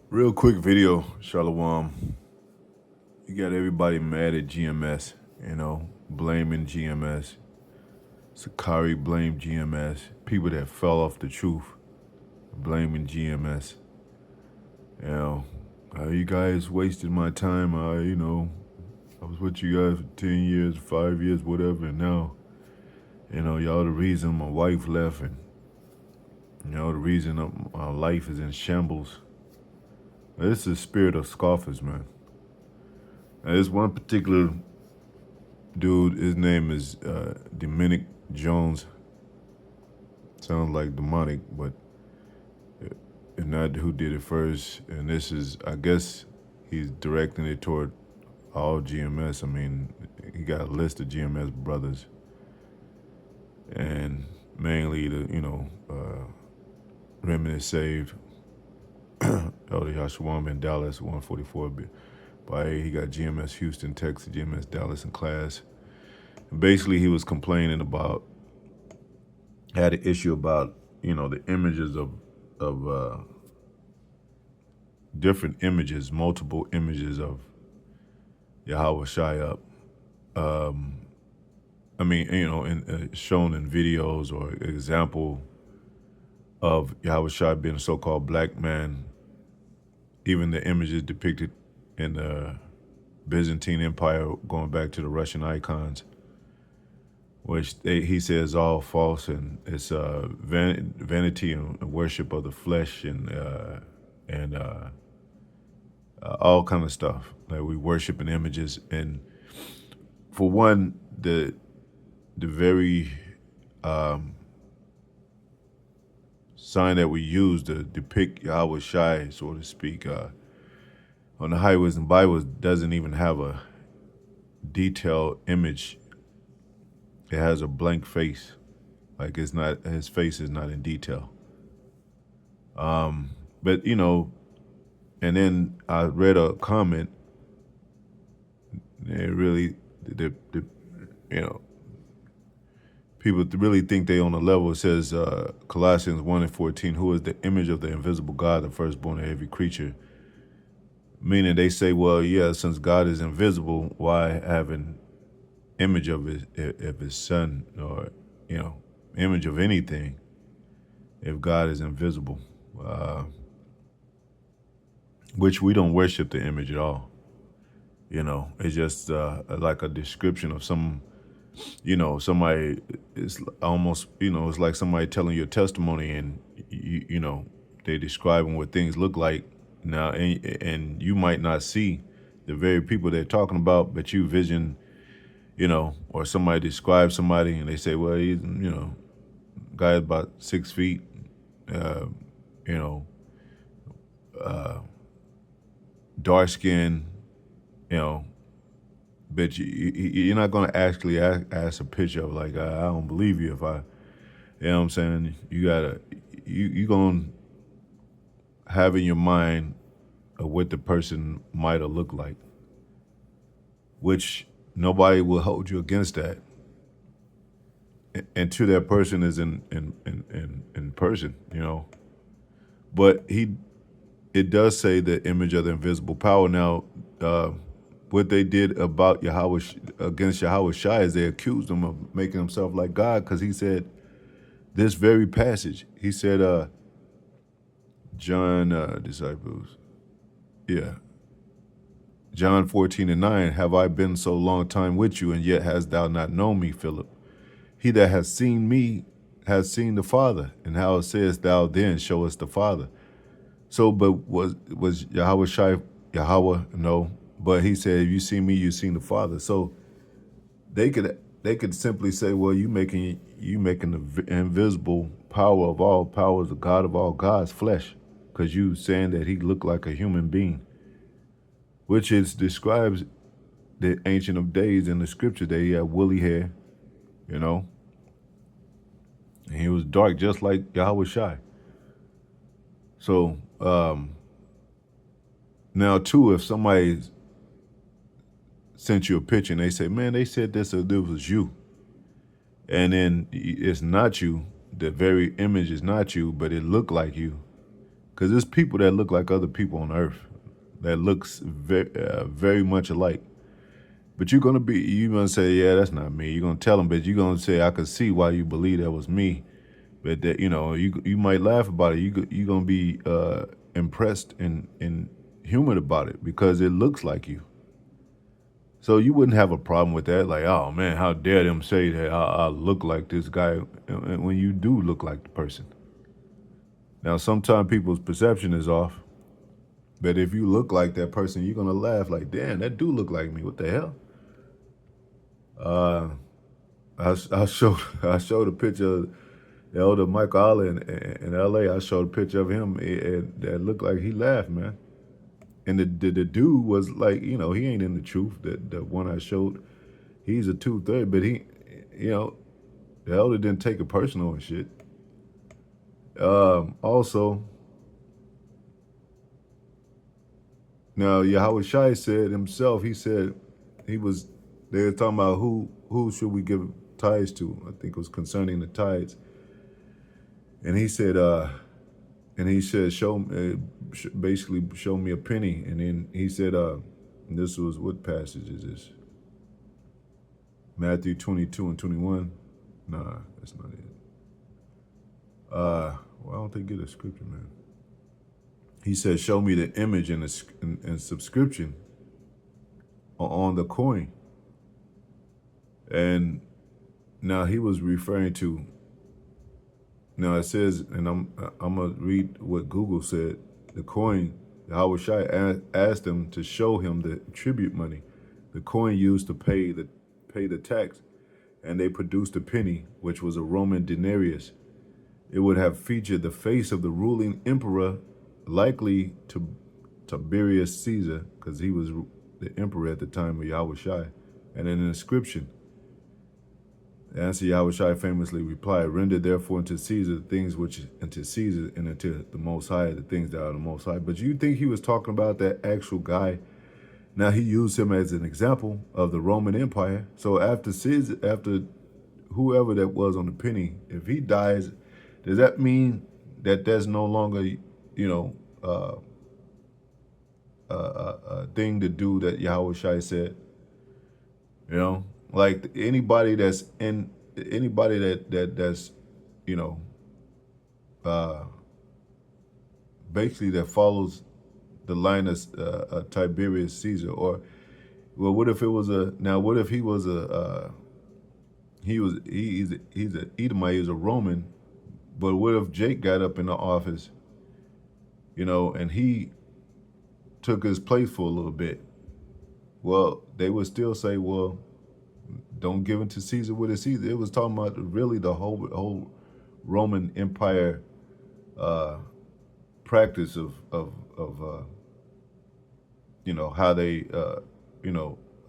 Real quick video, Shalom. You got everybody mad at GMS, blaming GMS. Sakari blamed GMS. People that fell off the truth blaming GMS. You know, you guys wasted my time. I was with you guys for 10 years, 5 years, whatever, and now, y'all the reason my wife left and, the reason my life is in shambles. This is the spirit of scoffers, man. Now, this one particular dude, his name is Dominic Jones. Sounds like demonic, but not who did it first. And this is, I guess, he's directing it toward all GMS. I mean, he got a list of GMS brothers, and mainly Remnant Saved, Elder Yashawam in Dallas, 144. But he got GMS Houston, Texas, GMS Dallas in class. And basically, he was complaining about, had an issue about, the images of different images, multiple images of Yahweh Shai up. Shown in videos or example of Yahweh Shai being a so-called black man. Even the images depicted in the Byzantine Empire, going back to the Russian icons, which he says all false, and it's vanity and worship of the flesh and all kind of stuff. Like we worship in images, and for one, the very sign that we use to depict Yahweh Shai, so to speak, on the highways and byways doesn't even have a detailed image. It has a blank face, like it's not, his face is not in detail. But and then I read a comment. It really, people really think they on a level. It says Colossians 1:14, who is the image of the invisible God, the firstborn of every creature. Meaning they say, well, yeah, since God is invisible, why have an image of his son, or image of anything, if God is invisible? Which we don't worship the image at all. It's just like a description of some, somebody. It's almost, it's like somebody telling your testimony, and they describing what things look like now, and you might not see the very people they're talking about, but you vision, or somebody describes somebody and they say, well, he's, guy about 6 feet, dark skin, but you're not going to actually ask a picture of, like, I don't believe you if I, you know what I'm saying? You going to have in your mind of what the person might have looked like, which nobody will hold you against that until that person is in person, But it does say the image of the invisible power. Now, what they did about against Yahweh Shai is they accused him of making himself like God, because he said this very passage. He said, John disciples, yeah, John 14:9, have I been so long time with you, and yet hast thou not known me, Philip? He that has seen me has seen the Father. And how sayest thou then, show us the Father? So, but was Yahweh Shai Yahweh? No. But he said, if you see me, you seen the Father. So they could simply say, well, you making the invisible power of all powers, the God of all gods, flesh, because you saying that he looked like a human being, which is describes the Ancient of Days in the scripture that he had woolly hair, and he was dark just like Yahweh Shai. So now too, if somebody sent you a picture and they say, man, they said this was you, and then it's not you, the very image is not you, but it looked like you, Because there's people that look like other people on earth that looks very much alike. But you're gonna say, yeah, that's not me. You're gonna tell them, but you're gonna say, I could see why you believe that was me. But that, you might laugh about it. You're gonna be impressed and humored about it because it looks like you. So you wouldn't have a problem with that. Like, oh man, how dare them say that I look like this guy when you do look like the person. Now, sometimes people's perception is off, but if you look like that person, you're gonna laugh like, damn, that do look like me. What the hell? Uh, I showed I showed a picture of the elder Michael Allen in L.A. I showed a picture of him and that looked like he laughed, man. And the dude was like, he ain't in the truth. The one I showed, he's a 2/3, but you know, the elder didn't take it personal and shit. Also, now Yahweh Shai said himself, he said he was they were talking about who should we give tithes to. I think it was concerning the tithes. And he said basically show me a penny. And then he said and this was, what passage is this? Matthew 22 and 21. Nah, that's not it. Why don't they get a scripture, man? He said, show me the image and subscription on the coin. And now he was referring to, now it says, and I'm gonna read what Google said. The coin, Howard Shai asked them to show him the tribute money, the coin used to pay the tax, and they produced a penny, which was a Roman denarius. It would have featured the face of the ruling emperor, likely to Tiberius Caesar, because he was the emperor at the time of Yahweh Shai, and an inscription. The answer Yahweh Shai famously replied, render therefore unto Caesar the things which unto Caesar, and unto the Most High the things that are the Most High. But you think he was talking about that actual guy? Now he used him as an example of the Roman Empire. So after Caesar, after whoever that was on the penny, if he dies, does that mean that there's no longer, a thing to do that Yahweh Shai said? Like anybody that's uh, basically that follows the line of Tiberius Caesar, or well, what if it was what if he was he's a Edomite, he's a Roman, but what if Jake got up in the office, and he took his place for a little bit? Well, they would still say, well, don't give it to Caesar what is Caesar. It was talking about really the whole Roman Empire practice of how they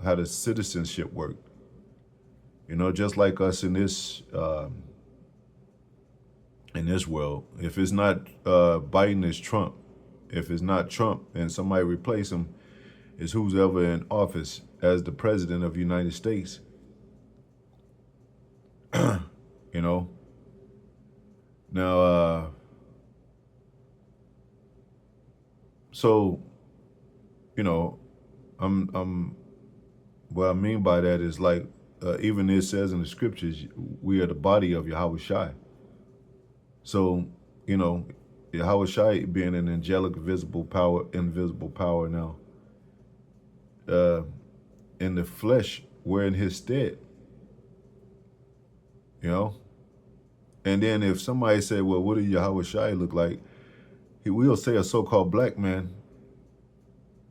how the citizenship worked. Just like us in this world, if it's not Biden, it's Trump. If it's not Trump and somebody replace him, it's who's ever in office as the president of the United States. Now, so, I'm what I mean by that is like, even it says in the scriptures, we are the body of Yahweh Shai. So, Yahweh Shai being an angelic, invisible power now, in the flesh, we're in his stead. And then if somebody said, well, what does Yahweh Shai look like? He will say a so-called black man.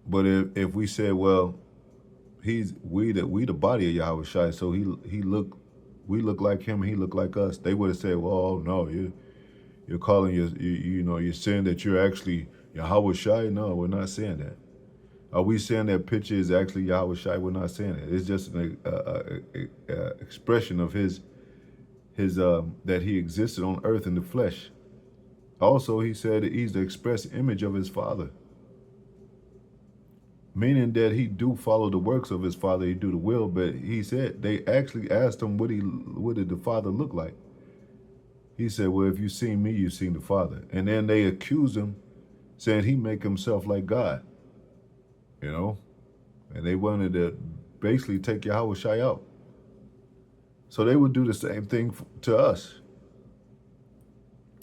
But if we said, well, we the body of Yahweh Shai, so we look like him, he look like us, they would have said, well, no, you're calling you're saying that you're actually Yahweh Shai. No, we're not saying that. Are we saying that picture is actually Yahweh Shai? We're not saying it. It's just an expression of his that he existed on earth in the flesh. Also, he said that he's the express image of his Father, meaning that he do follow the works of his Father, he do the will. But he said, they actually asked him what did the Father look like. He said, well, if you've seen me, you've seen the Father. And then they accused him saying he make himself like God, you know, and they wanted to basically take Yahweh Shai out. So they would do the same thing to us.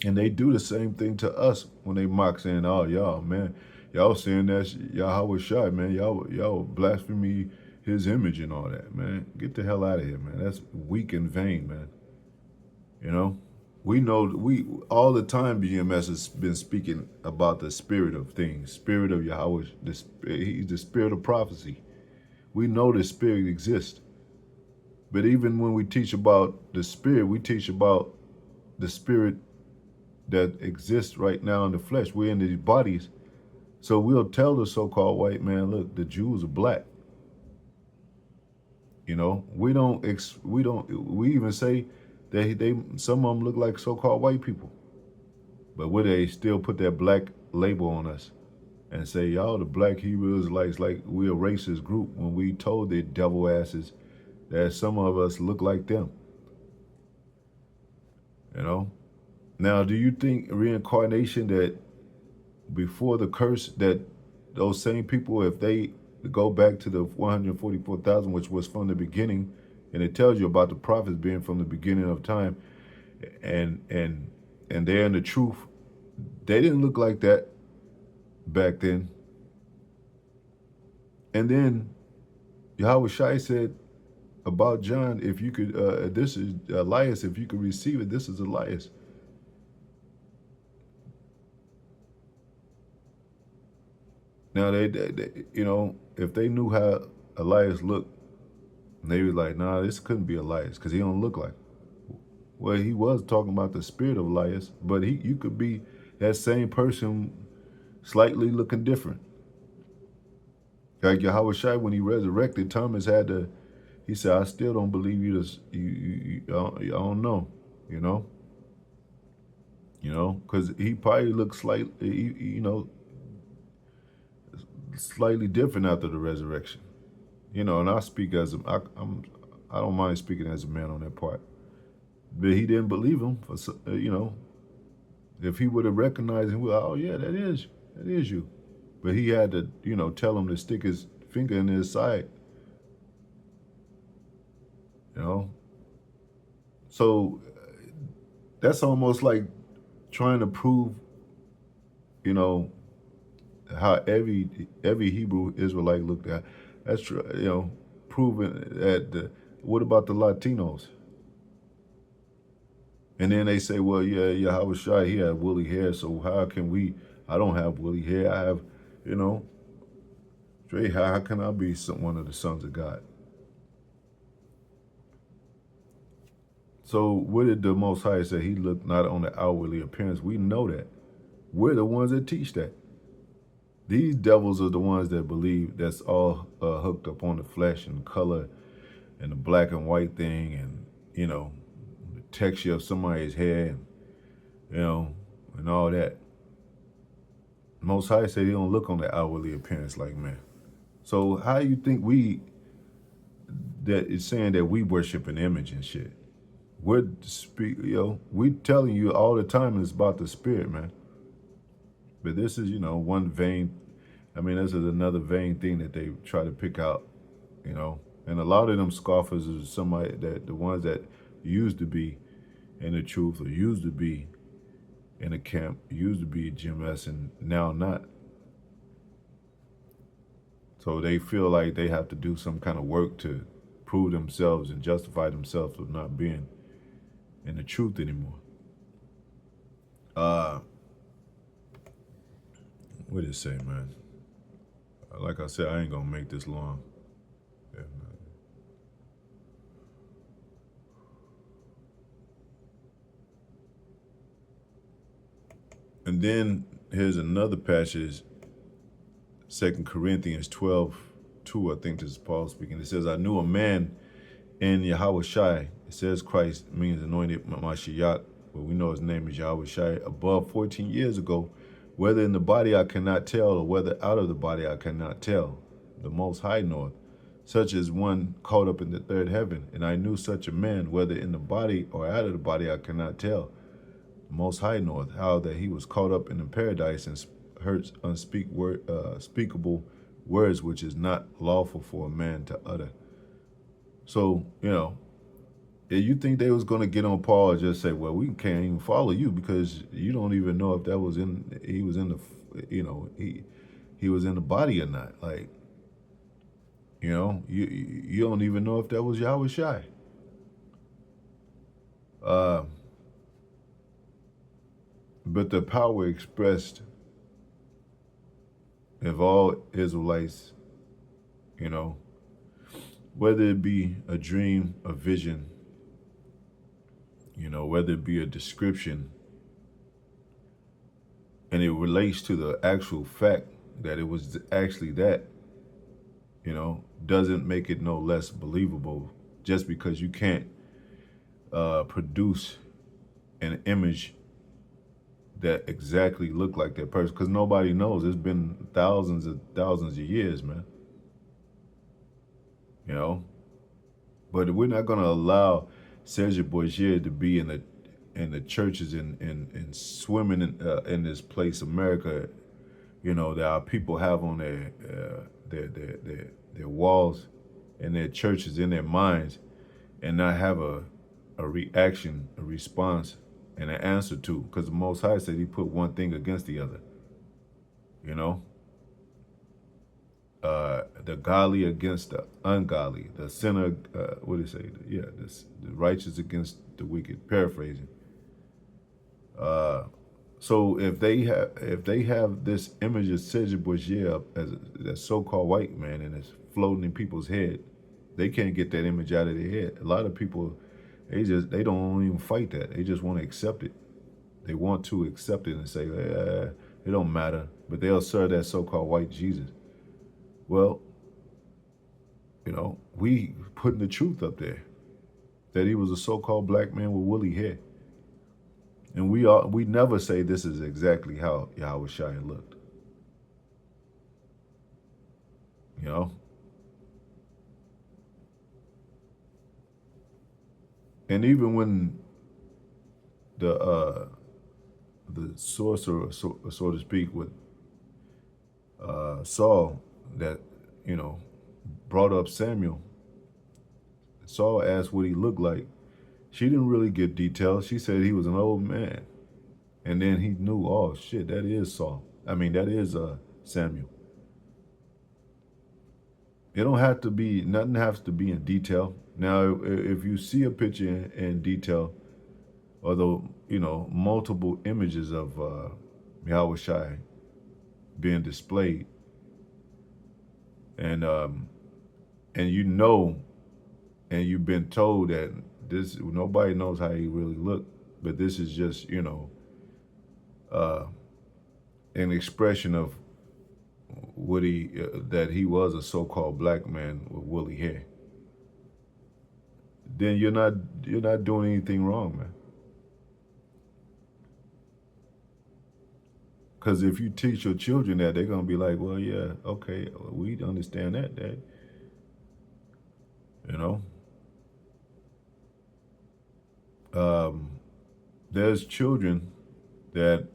And they do the same thing to us when they mock saying, oh, y'all, man, y'all saying that Yahweh Shai, man, y'all blasphemy his image and all that, man. Get the hell out of here, man. That's weak and vain, man. You know? We know we all the time BMS has been speaking about the spirit of things, spirit of Yahweh, he's the spirit of prophecy. We know the spirit exists. But even when we teach about the spirit, we teach about the spirit that exists right now in the flesh. We're in these bodies. So we'll tell the so-called white man, look, the Jews are black. You know, we even say that they some of them look like so-called white people. But would they still put that black label on us and say, y'all the black Hebrew Israelites, like we're a racist group, when we told their devil asses that some of us look like them? You know? Now, do you think reincarnation, that before the curse, that those same people, if they go back to the 144,000, which was from the beginning, and it tells you about the prophets being from the beginning of time, and they're in the truth, they didn't look like that back then. And then Yahweh Shai said about John, if you could, this is Elias, if you could receive it, this is Elias. Now they you know, if they knew how Elias looked, they was like, nah, this couldn't be Elias because he don't look like. Well, he was talking about the spirit of Elias, but you could be that same person, slightly looking different. Like Yahweh Shai, when he resurrected, Thomas had to. He said, I still don't believe you. I don't know, you know. You know, because he probably looked slightly, you know, slightly different after the resurrection. You know, and I speak as I don't mind speaking as a man on that part. But he didn't believe him. For you know, if he would have recognized him, well, oh yeah, that is you. But he had to, you know, tell him to stick his finger in his side. You know, so that's almost like trying to prove, you know, how every Hebrew Israelite looked at. That's true. You know, proving that. What about the Latinos? And then they say, well, yeah, Yahweh Shai, he had woolly hair, so how can we? I don't have woolly hair. I have, you know, straight hair. How can I be one of the sons of God? So what did the Most High say? He looked not on the outwardly appearance. We know that. We're the ones that teach that. These devils are the ones that believe that's all hooked up on the flesh and color and the black and white thing, and, you know, the texture of somebody's hair, and, you know, and all that. Most High say they don't look on the outwardly appearance like man. So how you think that it's saying that we worship an image and shit? We're we telling you all the time it's about the spirit, man. But this is, you know, one vain. I mean, this is another vain thing that they try to pick out, you know. And a lot of them scoffers is somebody that the ones that used to be in the truth, or used to be in the camp, used to be GMS, and now not. So they feel like they have to do some kind of work to prove themselves and justify themselves of not being in the truth anymore. What did it say, man? Like I said, I ain't gonna make this long. Yeah, and then here's another passage, 2 Corinthians 12:2. I think this is Paul speaking. It says, I knew a man in Yahweh Shai. It says Christ means anointed Mashiach, but we know his name is Yahweh Shai, above 14 years ago. Whether in the body I cannot tell, or whether out of the body I cannot tell. The Most High knoweth. Such as one caught up in the third heaven. And I knew such a man, whether in the body or out of the body I cannot tell. The Most High knoweth how that he was caught up in the paradise, and hurts unspeakable words, which is not lawful for a man to utter. So, you think they was gonna get on Paul and just say, "Well, we can't even follow you because you don't even know if that was in he was in the he was in the body or not." Like, you don't even know if that was Yahweh Shai. Uh, but the power expressed of all Israelites, you know, whether it be a dream, a vision, whether it be a description, and it relates to the actual fact that it was actually that, doesn't make it no less believable just because you can't produce an image that exactly look like that person, because nobody knows. It's been thousands of years, man. You know, but we're not gonna allow Serge Bourgier to be in the churches and swimming in this place, America. That our people have on their walls and their churches in their minds, and not have a reaction, a response, and an answer to. Because the Most High said He put one thing against the other. You know, the godly against the ungodly, the sinner. What do you say? Yeah, the righteous against the wicked. Paraphrasing. So if they have this image of Cedric Bourgier as a so-called white man and it's floating in people's head, they can't get that image out of their head. A lot of people, they don't even fight that. They just want to accept it. They want to accept it and say, it don't matter. But they'll serve that so-called white Jesus. Well, we putting the truth up there that he was a so-called black man with woolly hair. And we never say this is exactly how Yahweh Shai looked. You know? And even when the sorcerer, so to speak, with Saul, that brought up Samuel, Saul asked what he looked like. She didn't really get details. She said he was an old man. And then he knew, oh shit, that is Saul. I mean, that is Samuel. It don't have to be, nothing has to be in detail. Now, if you see a picture in detail, or the, multiple images of Yahweh Shai being displayed, and and and you've been told that this, nobody knows how he really looked, but this is just an expression of what that he was a so-called black man with woolly hair. Then you're not doing anything wrong, man. Because if you teach your children that, they're gonna be like, well, yeah, okay, we understand that, Dad. There's children that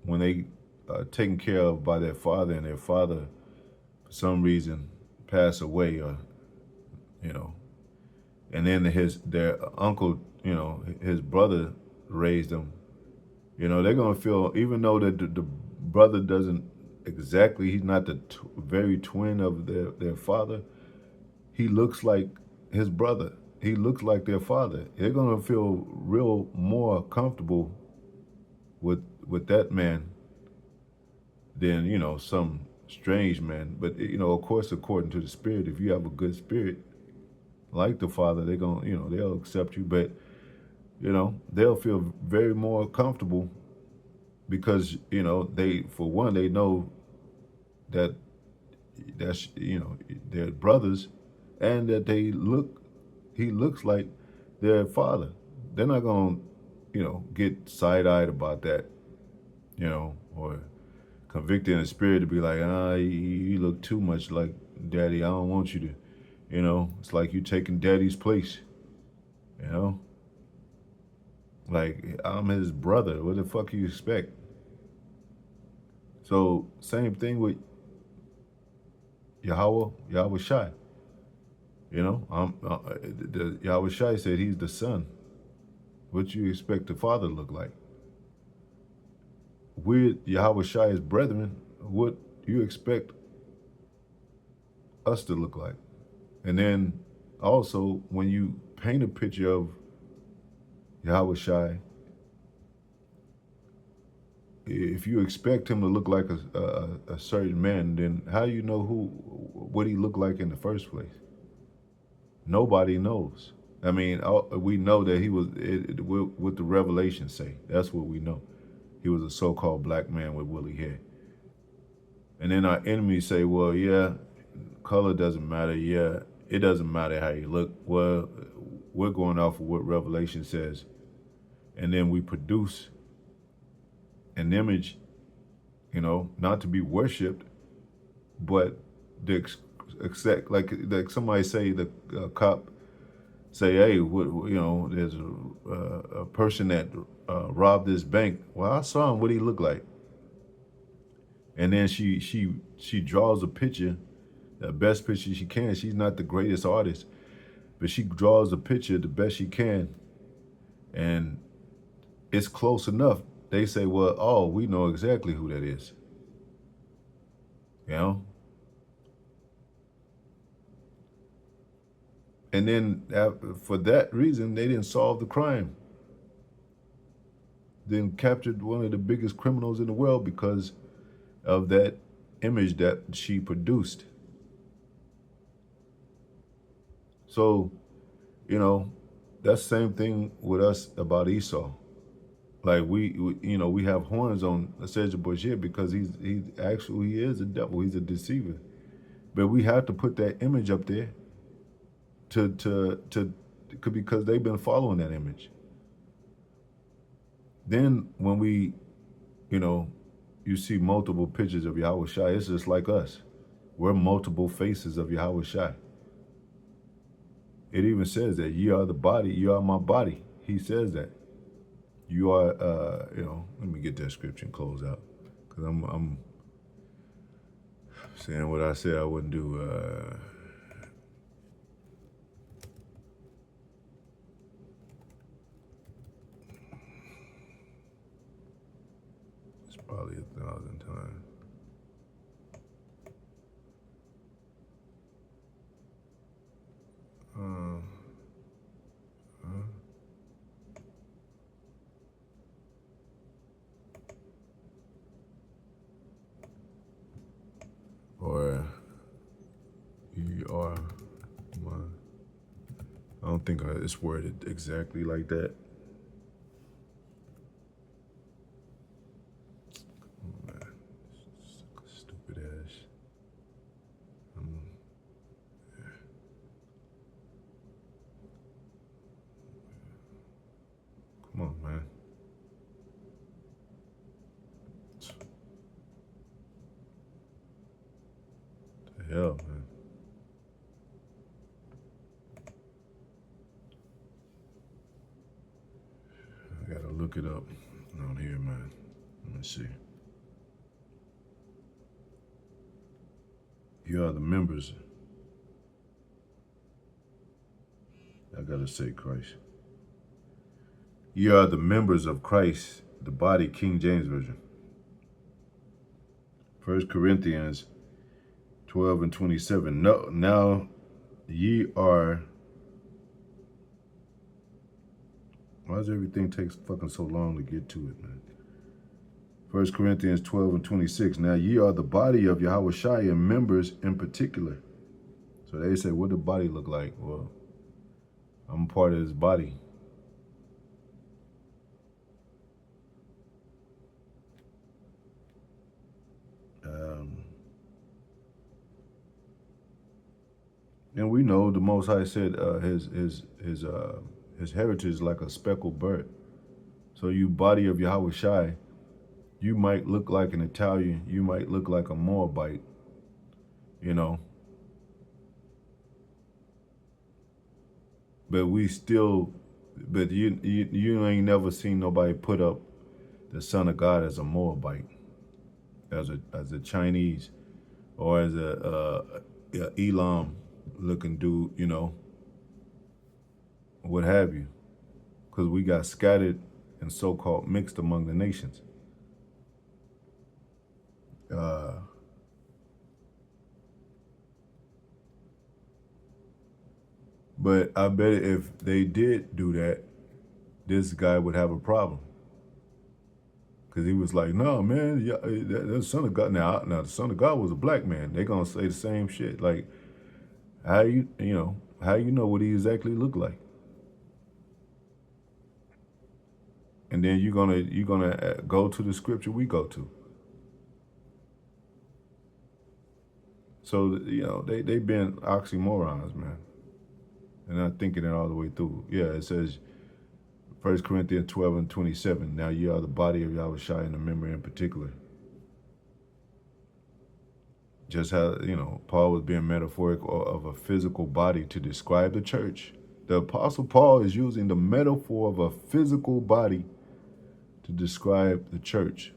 when they are taken care of by their father, and their father for some reason pass away, or and then their uncle, his brother raised them, they're gonna feel, even though the brother doesn't exactly, he's not the very twin of their father, he looks like his brother. He looks like their father. They're gonna feel real more comfortable with that man than some strange man. But of course, according to the spirit, if you have a good spirit like the father, they're gonna they'll accept you. But they'll feel very more comfortable because they, for one, they know that that's they're brothers, and that he looks like their father. They're not gonna get side-eyed about that, or convicted in the spirit to be like, you look too much like daddy, I don't want you to, it's like you taking daddy's place, like I'm his brother, what the fuck you expect? So same thing with Yahweh Shai. You know, the Yahweh Shai said he's the son. What you expect the father to look like? We're Yahweh Shai's brethren. What you expect us to look like? And then also when you paint a picture of Yahweh Shai, if you expect him to look like a certain man, then how do you know what he looked like in the first place? Nobody knows. I mean, we know that he was. What the revelations say. That's what we know. He was a so-called black man with woolly hair. And then our enemies say, "Well, yeah, color doesn't matter. Yeah, it doesn't matter how you look." Well, we're going off of what Revelation says, and then we produce an image, not to be worshipped, but the exact like somebody say the cop say, hey, there's a person that robbed this bank. Well, I saw him. What he look like? And then she draws a picture, the best picture she can. She's not the greatest artist, but she draws a picture the best she can, and it's close enough. They say, well, oh, we know exactly who that is. You know. And then for that reason, they didn't solve the crime. Then captured one of the biggest criminals in the world because of that image that she produced. So, that's the same thing with us about Esau. Like we have horns on Serge Bourget because he is a devil. He's a deceiver. But we have to put that image up there to because they've been following that image. Then when you see multiple pictures of Yahweh Shai, it's just like us. We're multiple faces of Yahweh Shai. It even says that ye are the body, you are my body. He says that. You are, let me get that scripture and close out. Because I'm saying what I said I wouldn't do. It's probably 1,000 times. Or you are my. I don't think it's worded exactly like that. Oh, man. Stupid ass. Come on, man. The hell, man. I gotta look it up on here, man. Let me see. You are the members. I gotta say Christ. You are the members of Christ, the body, King James Version. 1 Corinthians 12 and 27. No, now ye are. Why does everything take fucking so long to get to it, man? 1 Corinthians 12 and 26. Now ye are the body of Yahweh Shai and members in particular. So they say, what the body look like? Well, I'm part of his body. And we know the Most High said his heritage is like a speckled bird. So you body of Yahweh Shai, you might look like an Italian, you might look like a Moabite, But you ain't never seen nobody put up the Son of God as a Moabite. as a Chinese or as a Elam looking dude, you know, what have you, because we got scattered and so-called mixed among the nations. Uh, but I bet if they did do that, this guy would have a problem. Because he was like, no, man, yeah, the son of God. Now, the son of God was a black man. They're going to say the same shit. Like, how you know what he exactly looked like? And then you're gonna go to the scripture we go to. So, they've been oxymorons, man. And not thinking it all the way through. Yeah, it says, 1 Corinthians 12:27, now ye are the body of Yahushua in the memory in particular. Just how, Paul was being metaphoric of a physical body to describe the church. The Apostle Paul is using the metaphor of a physical body to describe the church.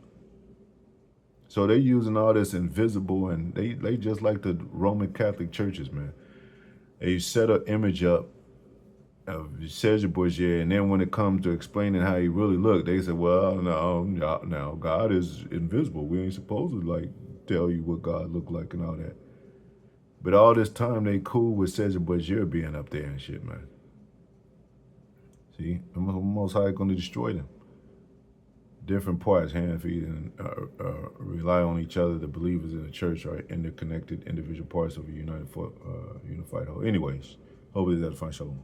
So they're using all this invisible, and they just like the Roman Catholic churches, man. They set an image up of Serge Bourget, and then when it comes to explaining how he really looked, they say, well, no, God is invisible. We ain't supposed to, like, tell you what God looked like and all that. But all this time, they cool with Serge Bourget being up there and shit, man. See, the Most High going to destroy them. Different parts, hand, feet, and rely on each other. The believers in the church are interconnected individual parts of a unified whole. Anyways, hopefully that'll find shalom.